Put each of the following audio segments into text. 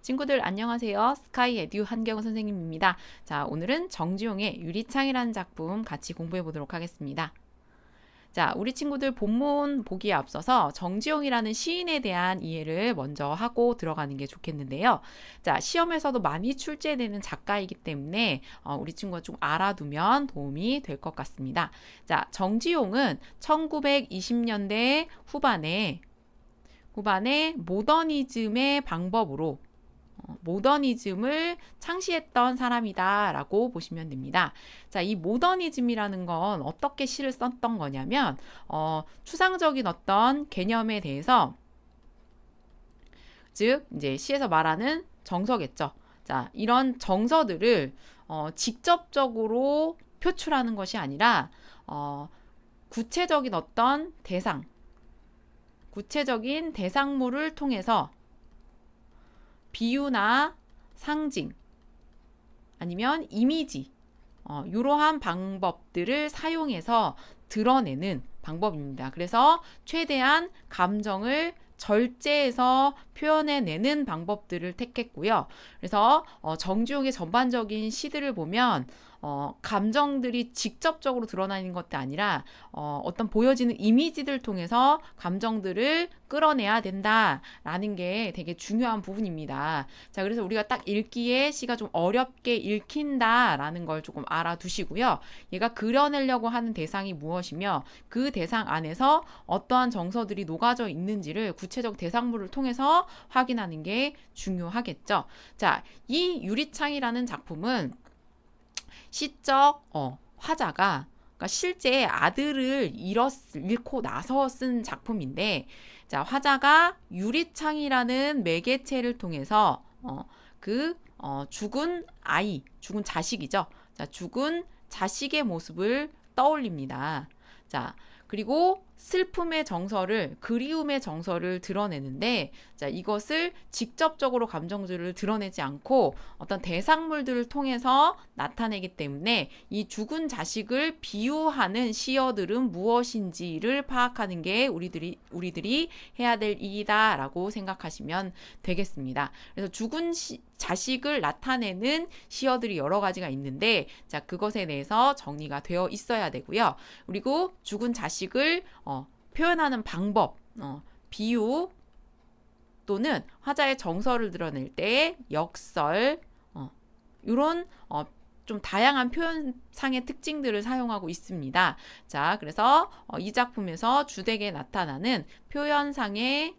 친구들 안녕하세요. 스카이 에듀 한경우 선생님입니다. 자, 오늘은 정지용의 유리창이라는 작품 같이 공부해 보도록 하겠습니다. 자, 우리 친구들 본문 보기에 앞서서 정지용이라는 시인에 대한 이해를 먼저 하고 들어가는 게 좋겠는데요. 자, 시험에서도 많이 출제되는 작가이기 때문에 우리 친구가 좀 알아두면 도움이 될 것 같습니다. 자, 정지용은 1920년대 후반에 모더니즘의 방법으로 모더니즘을 창시했던 사람이다 라고 보시면 됩니다. 자, 이 모더니즘이라는 건 어떻게 시를 썼던 거냐면 추상적인 어떤 개념에 대해서, 즉 이제 시에서 말하는 정서겠죠. 자, 이런 정서들을 직접적으로 표출하는 것이 아니라 구체적인 어떤 구체적인 대상물을 통해서 비유나 상징 아니면 이미지 이러한 방법들을 사용해서 드러내는 방법입니다. 그래서 최대한 감정을 절제해서 표현해내는 방법들을 택했고요. 그래서 정지용의 전반적인 시들을 보면 감정들이 직접적으로 드러나는 것도 아니라 어떤 보여지는 이미지들 통해서 감정들을 끌어내야 된다라는 게 되게 중요한 부분입니다. 자, 그래서 우리가 딱 읽기에 시가 좀 어렵게 읽힌다라는 걸 조금 알아두시고요. 얘가 그려내려고 하는 대상이 무엇이며 그 대상 안에서 어떠한 정서들이 녹아져 있는지를 구체적 대상물을 통해서 확인하는 게 중요하겠죠. 자, 이 유리창이라는 작품은 시적 화자가 그러니까 실제 아들을 잃고 나서 쓴 작품인데, 자, 화자가 유리창이라는 매개체를 통해서 죽은 자식이죠. 자, 죽은 자식의 모습을 떠올립니다. 자, 그리고 슬픔의 정서를, 그리움의 정서를 드러내는데, 자, 이것을 직접적으로 감정들을 드러내지 않고 어떤 대상물들을 통해서 나타내기 때문에 이 죽은 자식을 비유하는 시어들은 무엇인지를 파악하는 게 우리들이 해야 될 일이다라고 생각하시면 되겠습니다. 그래서 죽은 자식을 나타내는 시어들이 여러 가지가 있는데, 자, 그것에 대해서 정리가 되어 있어야 되고요. 그리고 죽은 자식을 표현하는 방법, 비유 또는 화자의 정서를 드러낼 때 역설, 이런 좀 다양한 표현상의 특징들을 사용하고 있습니다. 자, 그래서 이 작품에서 주되게 나타나는 표현상의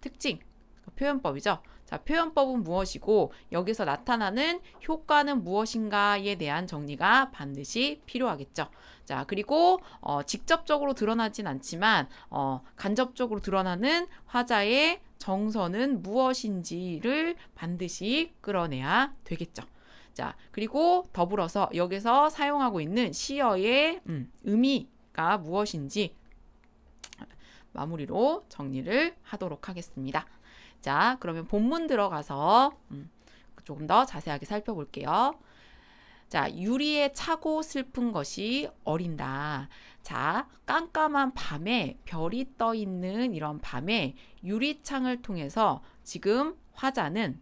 특징, 표현법이죠. 자, 표현법은 무엇이고 여기서 나타나는 효과는 무엇인가에 대한 정리가 반드시 필요하겠죠. 자, 그리고 직접적으로 드러나진 않지만 간접적으로 드러나는 화자의 정서는 무엇인지를 반드시 끌어내야 되겠죠. 자, 그리고 더불어서 여기서 사용하고 있는 시어의 의미가 무엇인지 마무리로 정리를 하도록 하겠습니다. 자, 그러면 본문 들어가서 조금 더 자세하게 살펴볼게요. 자, 유리에 차고 슬픈 것이 어린다. 자, 깜깜한 밤에 별이 떠 있는 이런 밤에 유리창을 통해서 지금 화자는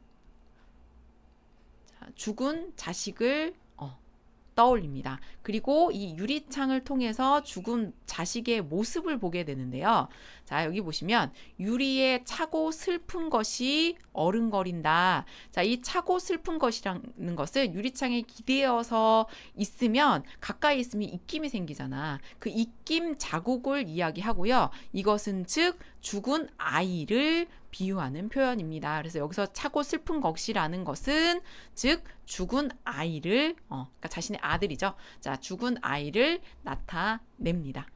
죽은 자식을 떠올립니다. 그리고 이 유리창을 통해서 죽은 자식의 모습을 보게 되는데요. 자, 여기 보시면 유리에 차고 슬픈 것이 어른거린다. 자, 이 차고 슬픈 것이라는 것은 유리창에 기대어서 있으면 가까이 있으면 입김이 생기잖아. 그 입김 자국을 이야기하고요. 이것은 즉 죽은 아이를 비유하는 표현입니다. 그래서 여기서 차고 슬픈 것이라는 것은 즉 죽은 아이를 그러니까 자신의 아들이죠. 자, 죽은 아이를 나타냅니다.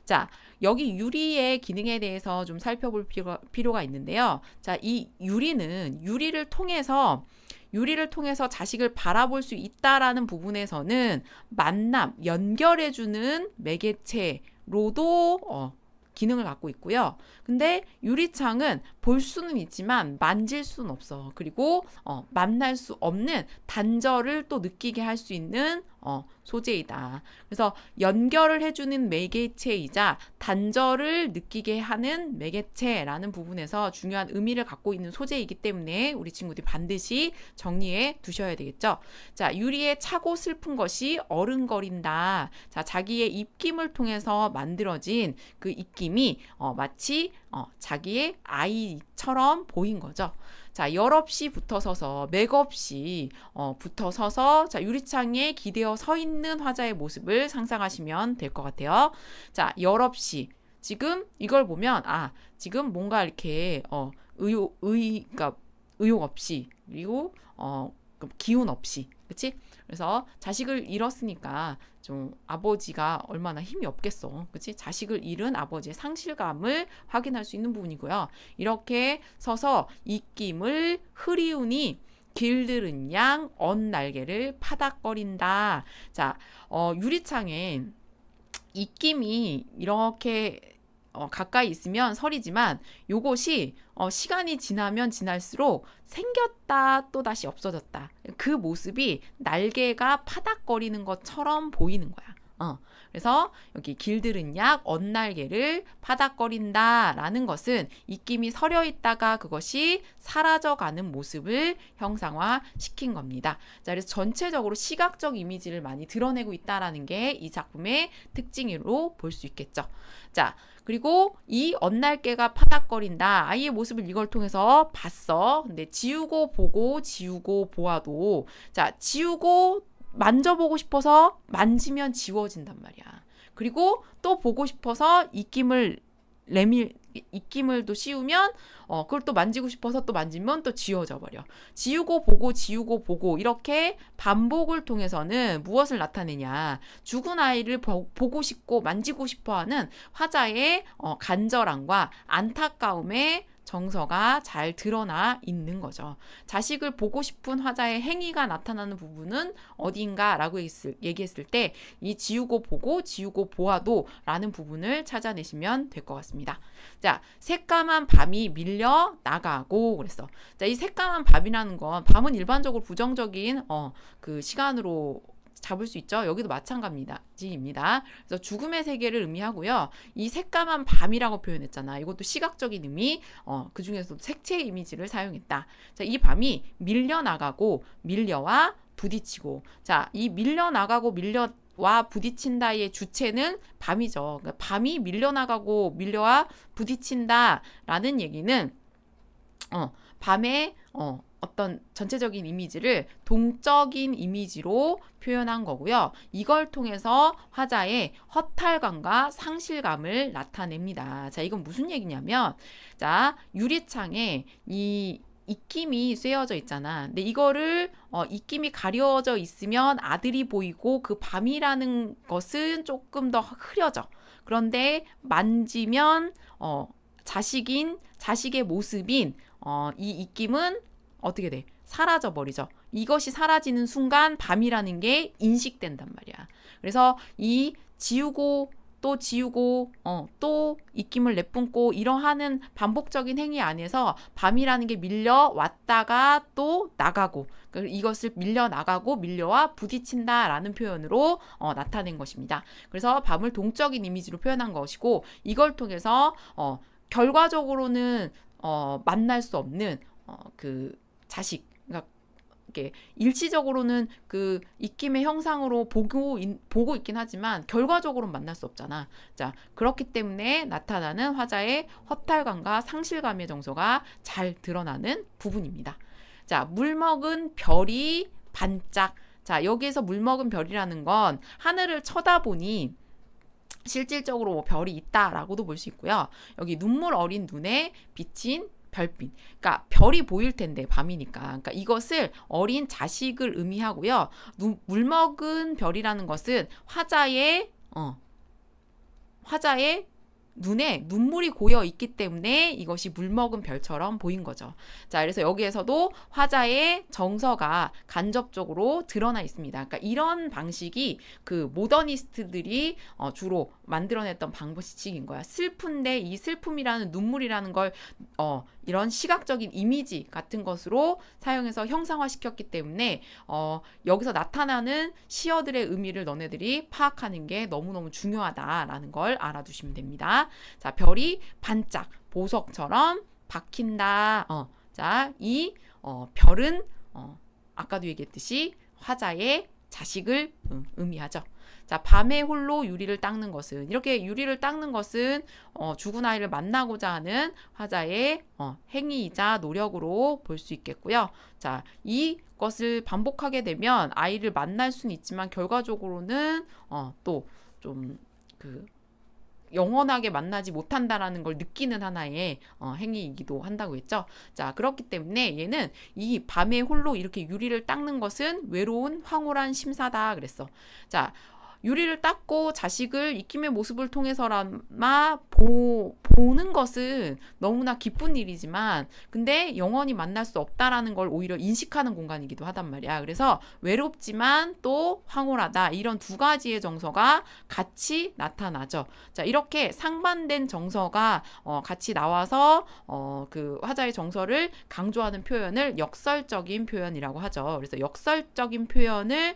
자, 여기 유리의 기능에 대해서 좀 살펴볼 필요가 있는데요. 자, 이 유리를 통해서 자식을 바라볼 수 있다라는 부분에서는 연결해주는 매개체로도 기능을 갖고 있고요. 근데 유리창은 볼 수는 있지만 만질 수는 없어. 그리고 만날 수 없는 단절을 또 느끼게 할 수 있는 소재이다. 그래서 연결을 해주는 매개체이자 단절을 느끼게 하는 매개체라는 부분에서 중요한 의미를 갖고 있는 소재이기 때문에 우리 친구들이 반드시 정리해 두셔야 되겠죠. 자, 유리에 차고 슬픈 것이 어른거린다. 자, 자기의 입김을 통해서 만들어진 그 입김이 마치 자기의 아이처럼 보인 거죠. 자, 열없이 붙어서서 맥없이 붙어서서 자, 유리창에 기대어 서 있는 화자의 모습을 상상하시면 될 것 같아요. 자, 열없이 지금 이걸 보면 지금 뭔가 이렇게 그러니까 의욕 없이 그리고 기운 없이 그치? 그래서 자식을 잃었으니까 좀 아버지가 얼마나 힘이 없겠어. 그치? 자식을 잃은 아버지의 상실감을 확인할 수 있는 부분이고요. 이렇게 서서 입김을 흐리우니 길들은 양 언날개를 파닥거린다. 자, 유리창에 입김이 이렇게 가까이 있으면 설이지만 요것이 시간이 지나면 지날수록 생겼다 또 다시 없어졌다. 그 모습이 날개가 파닥거리는 것처럼 보이는 거야. 그래서 여기 길들은 약 언날개를 파닥거린다 라는 것은 입김이 서려 있다가 그것이 사라져가는 모습을 형상화시킨 겁니다. 자, 그래서 전체적으로 시각적 이미지를 많이 드러내고 있다라는 게 이 작품의 특징으로 볼 수 있겠죠. 자, 그리고 이 언날개가 파닥거린다. 아이의 모습을 이걸 통해서 봤어. 근데 지우고 보고 지우고 보아도 자, 지우고 만져보고 싶어서 만지면 지워진단 말이야. 그리고 또 보고 싶어서 입김을 또 씌우면 그걸 또 만지고 싶어서 또 만지면 또 지워져 버려. 지우고 보고 이렇게 반복을 통해서는 무엇을 나타내냐. 죽은 아이를 보고 싶고 만지고 싶어하는 화자의 간절함과 안타까움의 정서가 잘 드러나 있는 거죠. 자식을 보고 싶은 화자의 행위가 나타나는 부분은 어디인가라고 얘기했을 때 이 지우고 보고 지우고 보아도 라는 부분을 찾아내시면 될 것 같습니다. 자, 새까만 밤이 밀려 나가고 그랬어. 자, 이 새까만 밤이라는 건 밤은 일반적으로 부정적인 그 시간으로 잡을 수 있죠. 여기도 마찬가지입니다. 그래서 죽음의 세계를 의미하고요. 이 새까만 밤이라고 표현했잖아. 이것도 시각적인 의미, 그 중에서도 색채의 이미지를 사용했다. 자, 이 밤이 밀려나가고 밀려와 부딪히고. 자, 이 밀려나가고 밀려와 부딪힌다의 주체는 밤이죠. 그러니까 밤이 밀려나가고 밀려와 부딪힌다라는 얘기는 밤에 어떤 전체적인 이미지를 동적인 이미지로 표현한 거고요. 이걸 통해서 화자의 허탈감과 상실감을 나타냅니다. 자, 이건 무슨 얘기냐면, 자, 유리창에 이 입김이 쇠어져 있잖아. 근데 이거를 입김이 가려져 있으면 아들이 보이고 그 밤이라는 것은 조금 더 흐려져. 그런데 만지면 자식의 모습인 이 입김은 어떻게 돼? 사라져 버리죠. 이것이 사라지는 순간 밤이라는 게 인식된단 말이야. 그래서 이 지우고 또 지우고 또 입김을 내뿜고 이러하는 반복적인 행위 안에서 밤이라는 게 밀려왔다가 또 나가고 이것을 밀려나가고 밀려와 부딪힌다라는 표현으로 나타낸 것입니다. 그래서 밤을 동적인 이미지로 표현한 것이고 이걸 통해서 결과적으로는 만날 수 없는 그 자식, 그러니까 이렇게 일시적으로는 그 입김의 형상으로 보고 있긴 하지만 결과적으로는 만날 수 없잖아. 자, 그렇기 때문에 나타나는 화자의 허탈감과 상실감의 정서가 잘 드러나는 부분입니다. 자, 물먹은 별이 반짝. 자, 여기에서 물먹은 별이라는 건 하늘을 쳐다보니 실질적으로 뭐 별이 있다라고도 볼 수 있고요. 여기 눈물 어린 눈에 비친 별빛. 그러니까 별이 보일 텐데 밤이니까. 그러니까 이것을 어린 자식을 의미하고요. 물먹은 별이라는 것은 화자의 눈에 눈물이 고여 있기 때문에 이것이 물먹은 별처럼 보인 거죠. 자, 그래서 여기에서도 화자의 정서가 간접적으로 드러나 있습니다. 그러니까 이런 방식이 그 모더니스트들이 주로 만들어냈던 방식인 거야. 슬픈데 이 슬픔이라는 눈물이라는 걸 이런 시각적인 이미지 같은 것으로 사용해서 형상화시켰기 때문에 여기서 나타나는 시어들의 의미를 너네들이 파악하는 게 너무너무 중요하다라는 걸 알아두시면 됩니다. 자, 별이 반짝, 보석처럼 박힌다. 자, 이 별은 아까도 얘기했듯이 화자의 자식을 의미하죠. 자, 밤에 홀로 유리를 닦는 것은, 이렇게 유리를 닦는 것은 죽은 아이를 만나고자 하는 화자의 행위이자 노력으로 볼 수 있겠고요. 자, 이것을 반복하게 되면 아이를 만날 수는 있지만 결과적으로는 또 좀 영원하게 만나지 못한다라는 걸 느끼는 하나의 행위이기도 한다고 했죠. 자, 그렇기 때문에 얘는 이 밤에 홀로 이렇게 유리를 닦는 것은 외로운 황홀한 심사다 그랬어. 자, 유리를 닦고 자식을 익힘의 모습을 통해서라마 보는 것은 너무나 기쁜 일이지만 근데 영원히 만날 수 없다라는 걸 오히려 인식하는 공간이기도 하단 말이야. 그래서 외롭지만 또 황홀하다, 이런 두 가지의 정서가 같이 나타나죠. 자, 이렇게 상반된 정서가 같이 나와서 그 화자의 정서를 강조하는 표현을 역설적인 표현이라고 하죠. 그래서 역설적인 표현을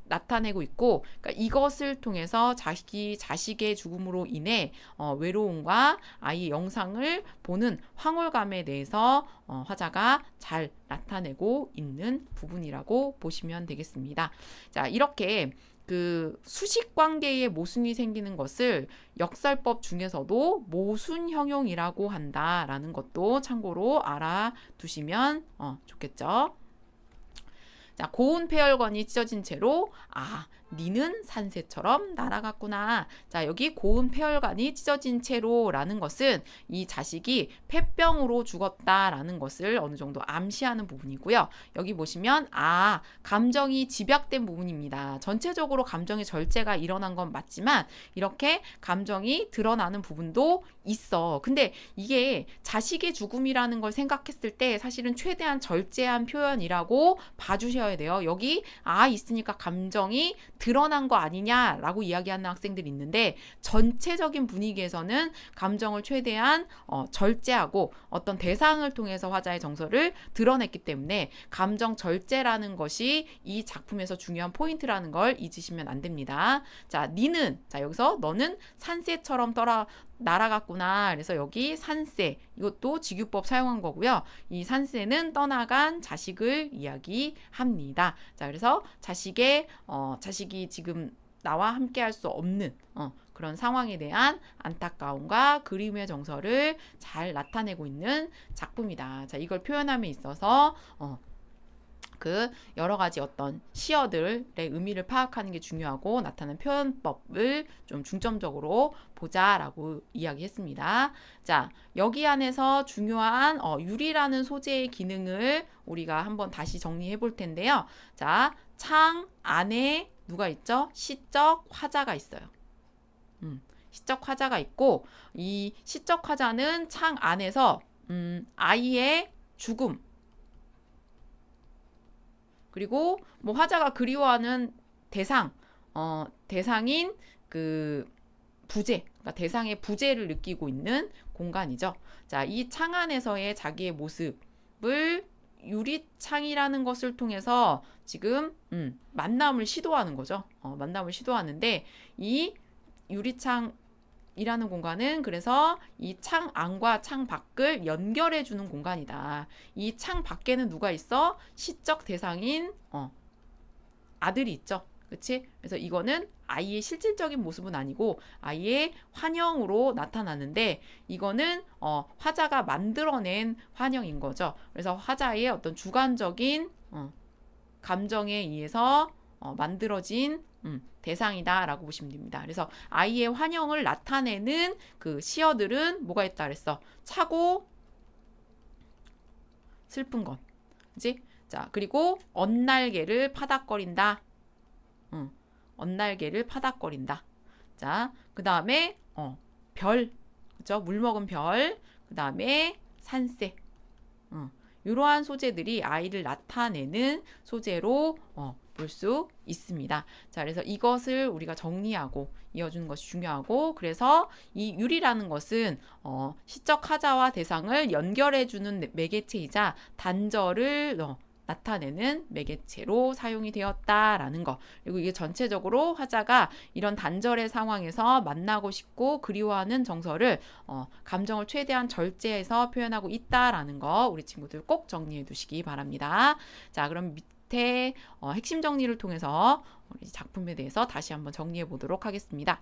나타내고 있고, 그러니까 이것을 통해서 자식의 죽음으로 인해 외로움과 아이의 영상을 보는 황홀감에 대해서 화자가 잘 나타내고 있는 부분이라고 보시면 되겠습니다. 자, 이렇게 그 수식 관계의 모순이 생기는 것을 역설법 중에서도 모순형용이라고 한다라는 것도 참고로 알아두시면 좋겠죠. 자, 고운 폐혈관이 찢어진 채로 니는 산새처럼 날아갔구나. 자, 여기 고운 폐혈관이 찢어진 채로라는 것은 이 자식이 폐병으로 죽었다라는 것을 어느 정도 암시하는 부분이고요. 여기 보시면 감정이 집약된 부분입니다. 전체적으로 감정의 절제가 일어난 건 맞지만 이렇게 감정이 드러나는 부분도 있어. 근데 이게 자식의 죽음이라는 걸 생각했을 때 사실은 최대한 절제한 표현이라고 봐주셔야 돼요. 여기 있으니까 감정이 드러난 거 아니냐라고 이야기하는 학생들이 있는데, 전체적인 분위기에서는 감정을 최대한 절제하고 어떤 대상을 통해서 화자의 정서를 드러냈기 때문에 감정 절제라는 것이 이 작품에서 중요한 포인트라는 걸 잊으시면 안 됩니다. 자, 여기서 너는 산새처럼 날아갔구나. 그래서 여기 산새, 이것도 직유법 사용한 거고요. 이 산새는 떠나간 자식을 이야기합니다. 자, 그래서 자식이 지금 나와 함께 할 수 없는 그런 상황에 대한 안타까움과 그리움의 정서를 잘 나타내고 있는 작품이다. 자, 이걸 표현함에 있어서 그 여러 가지 어떤 시어들의 의미를 파악하는 게 중요하고 나타나는 표현법을 좀 중점적으로 보자라고 이야기했습니다. 자, 여기 안에서 중요한 유리라는 소재의 기능을 우리가 한번 다시 정리해 볼 텐데요. 자, 창 안에 누가 있죠? 시적 화자가 있어요. 시적 화자가 있고, 이 시적 화자는 창 안에서 아이의 죽음, 그리고 뭐 화자가 그리워하는 대상인 그 부재, 그러니까 대상의 부재를 느끼고 있는 공간이죠. 자, 이 창 안에서의 자기의 모습을 유리창이라는 것을 통해서 지금 만남을 시도하는 거죠. 만남을 시도하는데 이 유리창이라는 공간은 그래서 이 창 안과 창 밖을 연결해 주는 공간이다. 이 창 밖에는 누가 있어? 시적 대상인 아들이 있죠. 그치? 그래서 이거는 아이의 실질적인 모습은 아니고 아이의 환영으로 나타나는데, 이거는 화자가 만들어낸 환영인 거죠. 그래서 화자의 어떤 주관적인 감정에 의해서 만들어진 대상이다라고 보시면 됩니다. 그래서 아이의 환영을 나타내는 그 시어들은 뭐가 있다 그랬어? 차고 슬픈 것, 그치? 자, 그리고 언날개를 파닥거린다. 언날개를 파닥거린다. 자, 그 다음에 별, 그죠? 물 먹은 별. 그 다음에 산새. 이러한 소재들이 아이를 나타내는 소재로 볼 수 있습니다. 자, 그래서 이것을 우리가 정리하고 이어주는 것이 중요하고, 그래서 이 유리라는 것은 시적 하자와 대상을 연결해주는 매개체이자 단절을 나타내는 매개체로 사용이 되었다라는 거. 그리고 이게 전체적으로 화자가 이런 단절의 상황에서 만나고 싶고 그리워하는 정서를 감정을 최대한 절제해서 표현하고 있다라는 거 우리 친구들 꼭 정리해 두시기 바랍니다. 자, 그럼 밑에 핵심 정리를 통해서 우리 작품에 대해서 다시 한번 정리해 보도록 하겠습니다.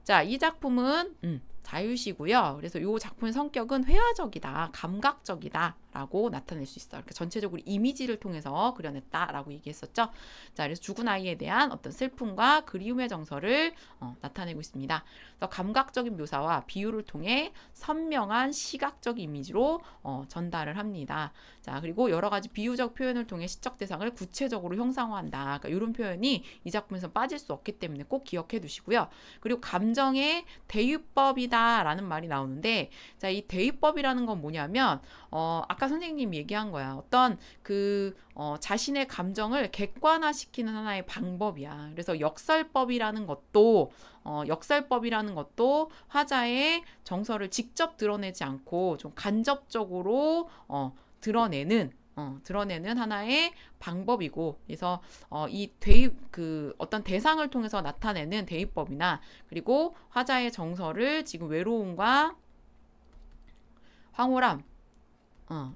자, 이 작품은 자유시고요. 그래서 이 작품의 성격은 회화적이다, 감각적이다 라고 나타낼 수 있어요. 이렇게 전체적으로 이미지를 통해서 그려냈다라고 얘기했었죠. 자, 그래서 죽은 아이에 대한 어떤 슬픔과 그리움의 정서를 나타내고 있습니다. 그래서 감각적인 묘사와 비유를 통해 선명한 시각적 이미지로 전달을 합니다. 자, 그리고 여러 가지 비유적 표현을 통해 시적 대상을 구체적으로 형상화한다. 그러니까 이런 표현이 이 작품에서 빠질 수 없기 때문에 꼭 기억해 두시고요. 그리고 감정의 대유법이다라는 말이 나오는데, 자, 이 대유법이라는 건 뭐냐면 아까 선생님이 얘기한 거야. 어떤 자신의 감정을 객관화시키는 하나의 방법이야. 그래서 역설법이라는 것도 화자의 정서를 직접 드러내지 않고 좀 간접적으로 드러내는 하나의 방법이고, 그래서 이 어떤 대상을 통해서 나타내는 대입법이나, 그리고 화자의 정서를 지금 외로움과 황홀함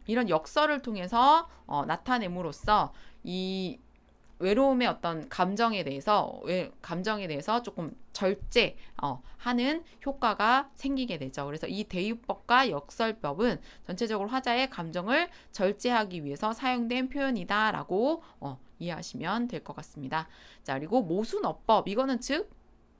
이런 역설을 통해서 나타냄으로써 이 외로움의 어떤 감정에 대해서 조금 절제하는 효과가 생기게 되죠. 그래서 이 대유법과 역설법은 전체적으로 화자의 감정을 절제하기 위해서 사용된 표현이다라고 이해하시면 될 것 같습니다. 자, 그리고 모순어법, 이거는 즉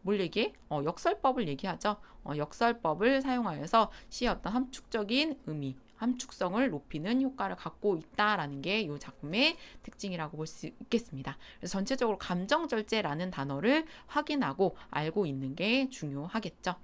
뭘 얘기해? 역설법을 얘기하죠. 역설법을 사용하여서 시의 어떤 함축적인 의미, 함축성을 높이는 효과를 갖고 있다라는 게 이 작품의 특징이라고 볼 수 있겠습니다. 그래서 전체적으로 감정절제라는 단어를 확인하고 알고 있는 게 중요하겠죠.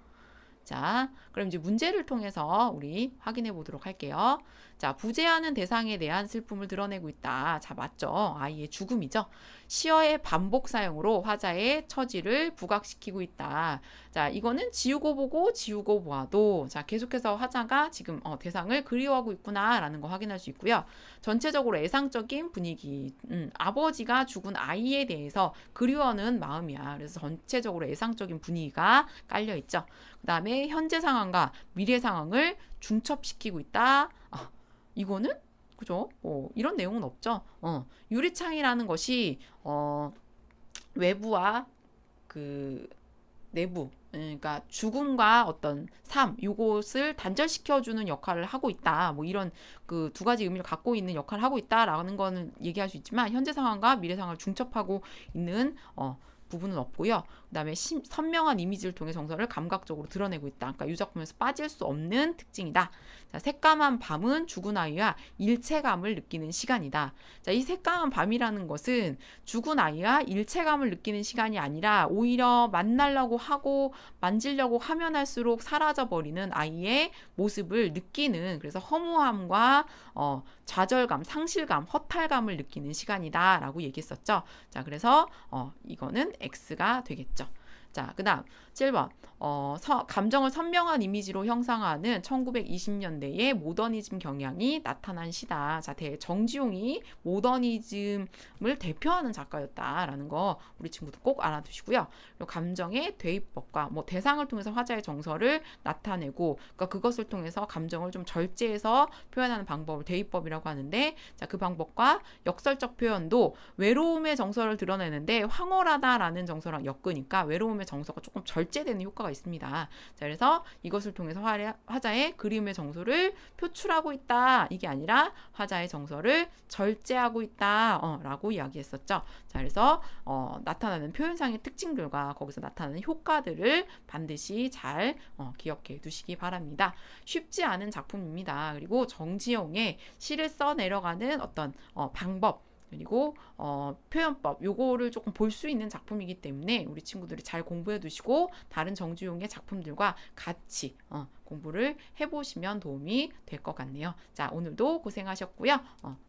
자, 그럼 이제 문제를 통해서 우리 확인해 보도록 할게요. 자, 부재하는 대상에 대한 슬픔을 드러내고 있다. 자, 맞죠? 아이의 죽음이죠. 시어의 반복 사용으로 화자의 처지를 부각시키고 있다. 자, 이거는 지우고 보고 지우고 보아도 자, 계속해서 화자가 지금 대상을 그리워하고 있구나라는 거 확인할 수 있고요. 전체적으로 애상적인 분위기, 아버지가 죽은 아이에 대해서 그리워하는 마음이야. 그래서 전체적으로 애상적인 분위기가 깔려 있죠. 그 다음에 현재 상황과 미래 상황을 중첩시키고 있다. 이거는 그죠? 이런 내용은 없죠. 유리창이라는 것이 외부와 그 내부, 그러니까 죽음과 어떤 삶, 이것을 단절시켜주는 역할을 하고 있다. 뭐 이런 그 두 가지 의미를 갖고 있는 역할을 하고 있다라는 거는 얘기할 수 있지만, 현재 상황과 미래 상황을 중첩하고 있는 부분은 없고요. 그 다음에 선명한 이미지를 통해 정서를 감각적으로 드러내고 있다. 그러니까 이 작품에서 빠질 수 없는 특징이다. 자, 새까만 밤은 죽은 아이와 일체감을 느끼는 시간이다. 자, 이 새까만 밤이라는 것은 죽은 아이와 일체감을 느끼는 시간이 아니라 오히려 만나려고 하고 만지려고 하면 할수록 사라져버리는 아이의 모습을 느끼는, 그래서 허무함과 좌절감, 상실감, 허탈감을 느끼는 시간이다 라고 얘기했었죠. 자, 그래서 이거는 X가 되겠죠. 자, 그 다음 7번 감정을 선명한 이미지로 형상화하는 1920년대의 모더니즘 경향이 나타난 시다. 자, 정지용이 모더니즘을 대표하는 작가였다라는 거 우리 친구도 꼭 알아두시고요. 그리고 감정의 대입법과 대상을 통해서 화자의 정서를 나타내고, 그러니까 그것을 통해서 감정을 좀 절제해서 표현하는 방법을 대입법이라고 하는데, 자, 그 방법과 역설적 표현도 외로움의 정서를 드러내는데 황홀하다라는 정서랑 엮으니까 외로움의 정서가 조금 절제되는 효과가 있습니다. 자, 그래서 이것을 통해서 화자의 그림의 정서를 표출하고 있다. 이게 아니라 화자의 정서를 절제하고 있다. 라고 이야기했었죠. 자, 그래서 나타나는 표현상의 특징들과 거기서 나타나는 효과들을 반드시 잘 기억해 두시기 바랍니다. 쉽지 않은 작품입니다. 그리고 정지용의 시를 써 내려가는 어떤 방법, 그리고 표현법 요거를 조금 볼 수 있는 작품이기 때문에 우리 친구들이 잘 공부해 두시고 다른 정주용의 작품들과 같이 공부를 해보시면 도움이 될 것 같네요. 자, 오늘도 고생하셨고요.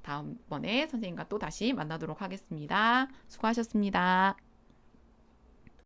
다음번에 선생님과 또 다시 만나도록 하겠습니다. 수고하셨습니다.